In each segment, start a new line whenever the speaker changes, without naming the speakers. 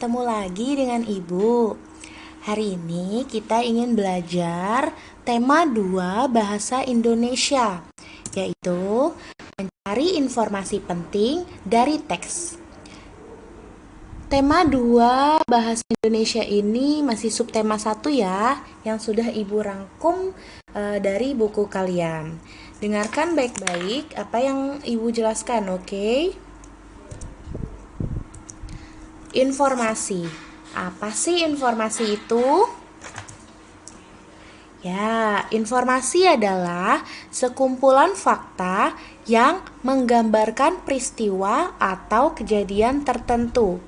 bertemu lagi dengan Ibu. Hari ini kita ingin belajar tema 2 bahasa Indonesia, yaitu mencari informasi penting dari teks. Tema 2 bahasa Indonesia ini masih subtema 1 ya, yang sudah Ibu rangkum dari buku kalian. Dengarkan baik-baik apa yang Ibu jelaskan, oke? Informasi. Apa sih informasi itu? Ya, informasi adalah sekumpulan fakta yang menggambarkan peristiwa atau kejadian tertentu.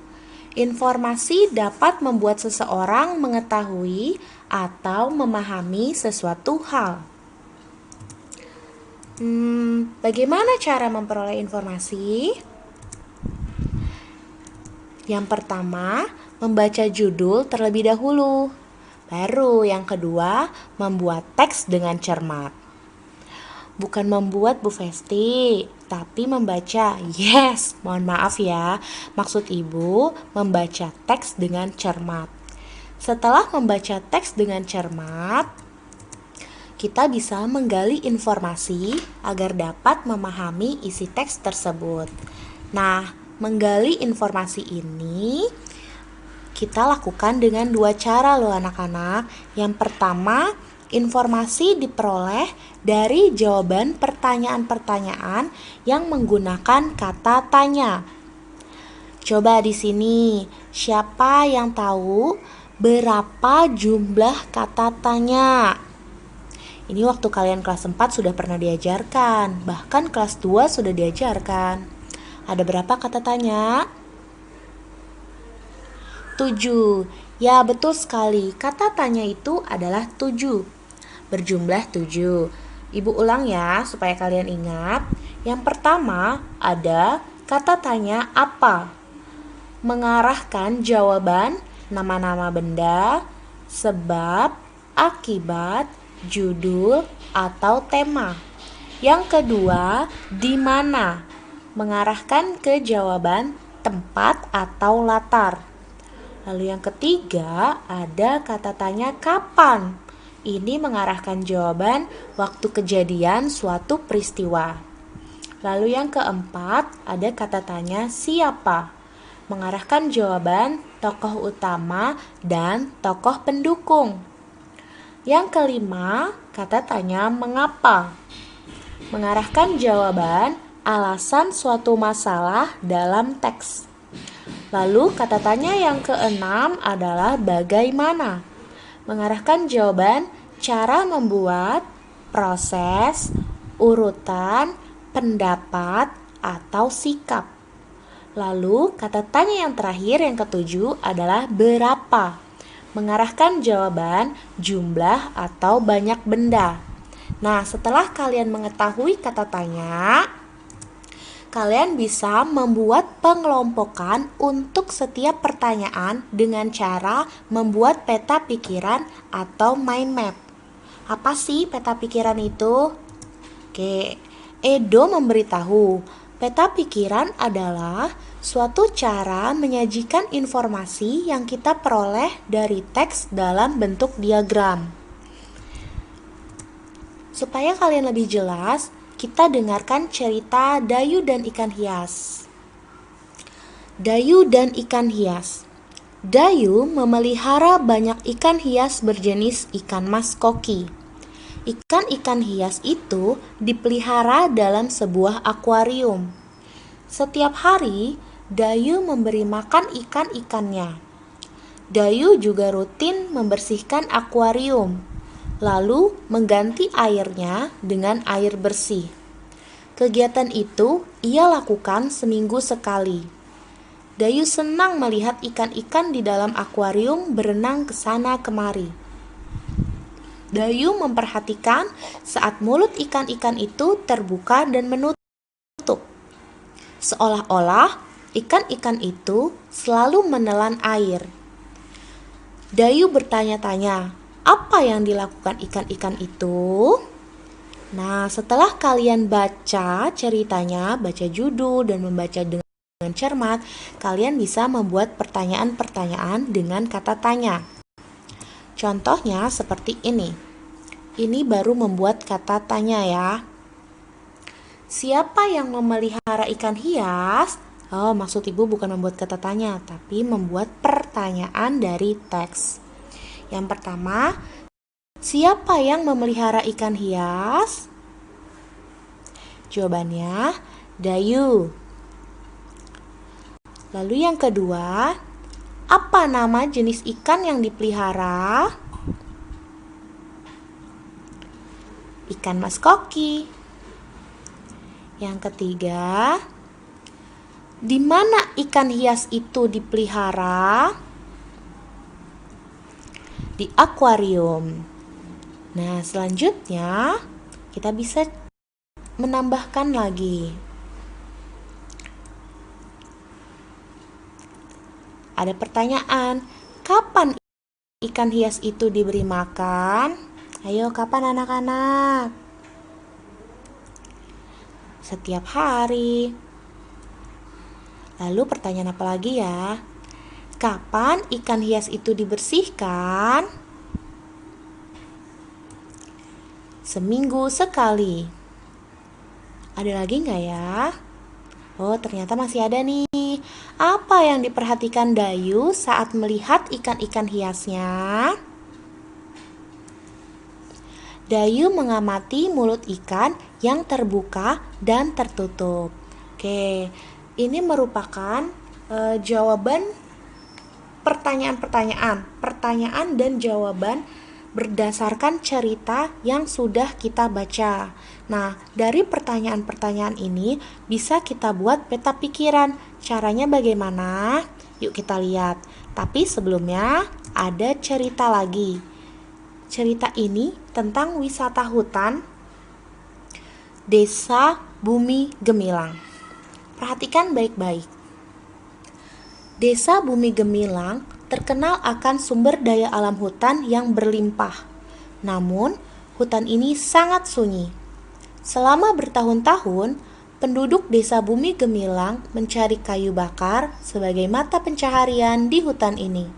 Informasi dapat membuat seseorang mengetahui atau memahami sesuatu hal. Bagaimana cara memperoleh informasi? Yang pertama, membaca judul terlebih dahulu. Baru yang kedua, membuat teks dengan cermat. Bukan membuat Bu Festi, tapi membaca. Yes, mohon maaf ya. Maksud Ibu, membaca teks dengan cermat. Setelah membaca teks dengan cermat, kita bisa menggali informasi agar dapat memahami isi teks tersebut. Nah, menggali informasi ini kita lakukan dengan 2 cara loh anak-anak. Yang pertama, informasi diperoleh dari jawaban pertanyaan-pertanyaan yang menggunakan kata tanya. Coba di sini, siapa yang tahu berapa jumlah kata tanya? Ini waktu kalian kelas 4 sudah pernah diajarkan, bahkan kelas 2 sudah diajarkan. Ada berapa kata tanya? 7. Ya, betul sekali. Kata tanya itu adalah 7. Berjumlah 7. Ibu ulang ya, supaya kalian ingat. Yang pertama ada kata tanya apa. Mengarahkan jawaban nama-nama benda, sebab, akibat, judul, atau tema. Yang kedua, di mana. Mengarahkan ke jawaban tempat atau latar. Lalu yang ketiga, ada kata tanya kapan. Ini mengarahkan jawaban waktu kejadian suatu peristiwa. Lalu yang keempat, ada kata tanya siapa. Mengarahkan jawaban tokoh utama dan tokoh pendukung. Yang kelima, kata tanya mengapa. Mengarahkan jawaban alasan suatu masalah dalam teks. Lalu kata tanya yang keenam adalah bagaimana. Mengarahkan jawaban cara membuat, proses, urutan, pendapat, atau sikap. Lalu kata tanya yang terakhir yang ketujuh adalah berapa. Mengarahkan jawaban jumlah atau banyak benda. Nah, setelah kalian mengetahui kata tanya, kalian bisa membuat pengelompokan untuk setiap pertanyaan dengan cara membuat peta pikiran atau mind map. Apa sih peta pikiran itu? Oke, Edo memberitahu, peta pikiran adalah suatu cara menyajikan informasi yang kita peroleh dari teks dalam bentuk diagram. Supaya kalian lebih jelas, kita dengarkan cerita Dayu dan ikan hias. Dayu dan ikan hias. Dayu memelihara banyak ikan hias berjenis ikan mas koki. Ikan-ikan hias itu dipelihara dalam sebuah akuarium. Setiap hari, Dayu memberi makan ikan-ikannya. Dayu juga rutin membersihkan akuarium, lalu mengganti airnya dengan air bersih. Kegiatan itu ia lakukan seminggu sekali. Dayu senang melihat ikan-ikan di dalam akuarium berenang ke sana kemari. Dayu memperhatikan saat mulut ikan-ikan itu terbuka dan menutup. Seolah-olah ikan-ikan itu selalu menelan air. Dayu bertanya-tanya, apa yang dilakukan ikan-ikan itu? Nah, setelah kalian baca ceritanya, baca judul dan membaca dengan cermat, kalian bisa membuat pertanyaan-pertanyaan dengan kata tanya. Contohnya seperti ini. Ini baru membuat kata tanya ya. Siapa yang memelihara ikan hias? Oh, maksud ibu bukan membuat kata tanya, tapi membuat pertanyaan dari teks. Yang pertama, siapa yang memelihara ikan hias? Jawabannya, Dayu. Lalu yang kedua, apa nama jenis ikan yang dipelihara? Ikan mas koki. Yang ketiga, di mana ikan hias itu dipelihara? Di akuarium. Nah, selanjutnya kita bisa menambahkan lagi. Ada pertanyaan, kapan ikan hias itu diberi makan? Ayo, kapan anak-anak? Setiap hari. Lalu pertanyaan apa lagi ya? Kapan ikan hias itu dibersihkan? Seminggu sekali. Ada lagi nggak ya? Oh, ternyata masih ada nih. Apa yang diperhatikan Dayu saat melihat ikan-ikan hiasnya? Dayu mengamati mulut ikan yang terbuka dan tertutup. Oke, ini merupakan jawaban pertanyaan dan jawaban berdasarkan cerita yang sudah kita baca. Nah, dari pertanyaan-pertanyaan ini bisa kita buat peta pikiran. Caranya bagaimana? Yuk kita lihat. Tapi sebelumnya ada cerita lagi. Cerita ini tentang wisata hutan Desa Bumi Gemilang. Perhatikan baik-baik. Desa Bumi Gemilang terkenal akan sumber daya alam hutan yang berlimpah. Namun, hutan ini sangat sunyi. Selama bertahun-tahun, penduduk Desa Bumi Gemilang mencari kayu bakar sebagai mata pencaharian di hutan ini.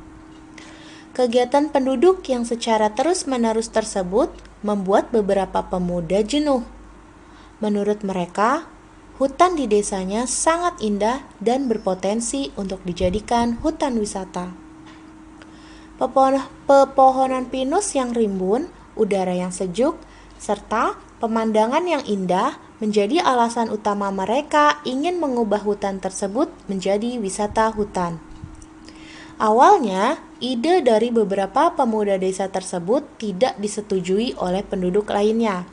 Kegiatan penduduk yang secara terus-menerus tersebut membuat beberapa pemuda jenuh. Menurut mereka, hutan di desanya sangat indah dan berpotensi untuk dijadikan hutan wisata. Pepohonan pinus yang rimbun, udara yang sejuk, serta pemandangan yang indah menjadi alasan utama mereka ingin mengubah hutan tersebut menjadi wisata hutan. Awalnya, ide dari beberapa pemuda desa tersebut tidak disetujui oleh penduduk lainnya.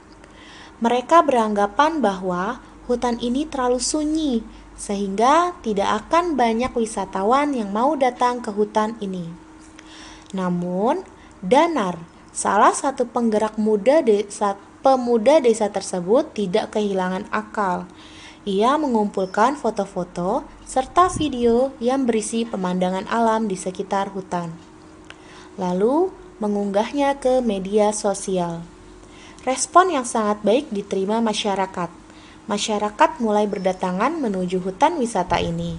Mereka beranggapan bahwa hutan ini terlalu sunyi, sehingga tidak akan banyak wisatawan yang mau datang ke hutan ini. Namun, Danar, salah satu penggerak pemuda desa tersebut tidak kehilangan akal. Ia mengumpulkan foto-foto serta video yang berisi pemandangan alam di sekitar hutan. Lalu, mengunggahnya ke media sosial. Respon yang sangat baik diterima masyarakat. Masyarakat mulai berdatangan menuju hutan wisata ini.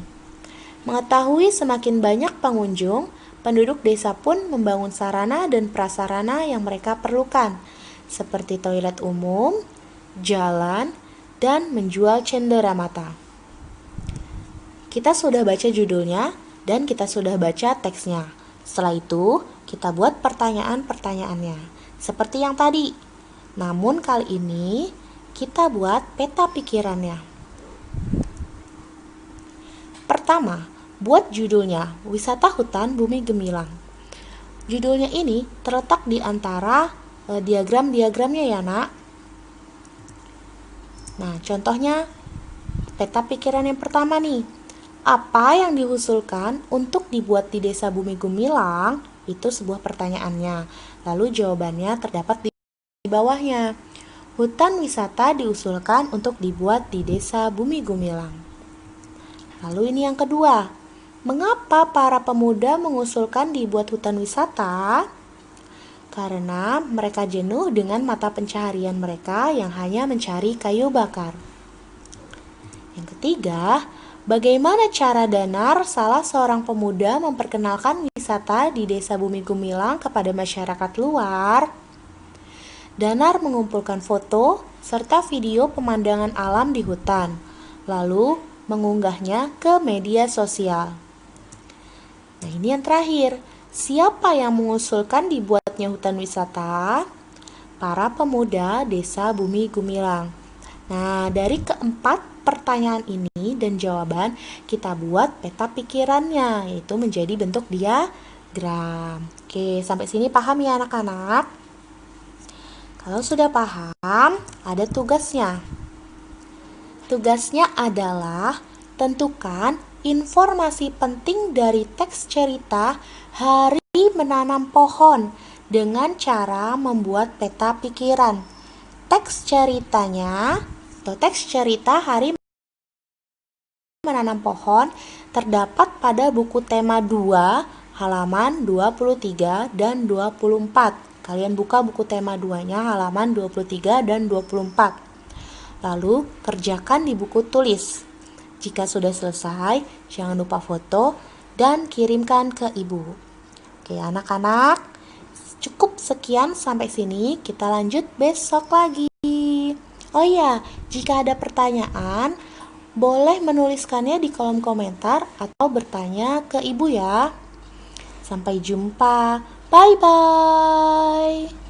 Mengetahui semakin banyak pengunjung, penduduk desa pun membangun sarana dan prasarana yang mereka perlukan, seperti toilet umum, jalan, dan menjual cendera mata. Kita sudah baca judulnya dan kita sudah baca teksnya. Setelah itu, kita buat pertanyaan-pertanyaannya, seperti yang tadi. Namun kali ini, kita buat peta pikirannya. Pertama, buat judulnya, Wisata Hutan Bumi Gemilang. Judulnya ini terletak di antara diagram-diagramnya ya nak. Nah, contohnya peta pikiran yang pertama nih. Apa yang diusulkan untuk dibuat di Desa Bumi Gemilang? Itu sebuah pertanyaannya. Lalu jawabannya terdapat di bawahnya. Hutan wisata diusulkan untuk dibuat di Desa Bumi Gemilang. Lalu ini yang kedua. Mengapa para pemuda mengusulkan dibuat hutan wisata? Karena mereka jenuh dengan mata pencaharian mereka yang hanya mencari kayu bakar. Yang ketiga, Bagaimana cara Danar, salah seorang pemuda, memperkenalkan wisata di Desa Bumi Gumilang kepada masyarakat luar? Danar mengumpulkan foto serta video pemandangan alam di hutan, lalu mengunggahnya ke media sosial. Nah, ini yang terakhir. Siapa yang mengusulkan dibuatnya hutan wisata? Para pemuda Desa Bumi Gumilang. Nah, dari keempat pertanyaan ini dan jawaban, kita buat peta pikirannya, yaitu menjadi bentuk diagram. Oke, sampai sini paham ya anak-anak? Kalau sudah paham, ada tugasnya. Tugasnya adalah tentukan informasi penting dari teks cerita Hari Menanam Pohon dengan cara membuat peta pikiran. Teks ceritanya atau teks cerita Hari Menanam Pohon terdapat pada buku tema 2 halaman 23 dan 24. Kalian buka buku tema 2-nya halaman 23 dan 24. Lalu kerjakan di buku tulis. Jika sudah selesai, jangan lupa foto dan kirimkan ke ibu. Oke, anak-anak, cukup sekian sampai sini. Kita lanjut besok lagi. Oh iya, jika ada pertanyaan, boleh menuliskannya di kolom komentar atau bertanya ke ibu ya. Sampai jumpa. Bye-bye.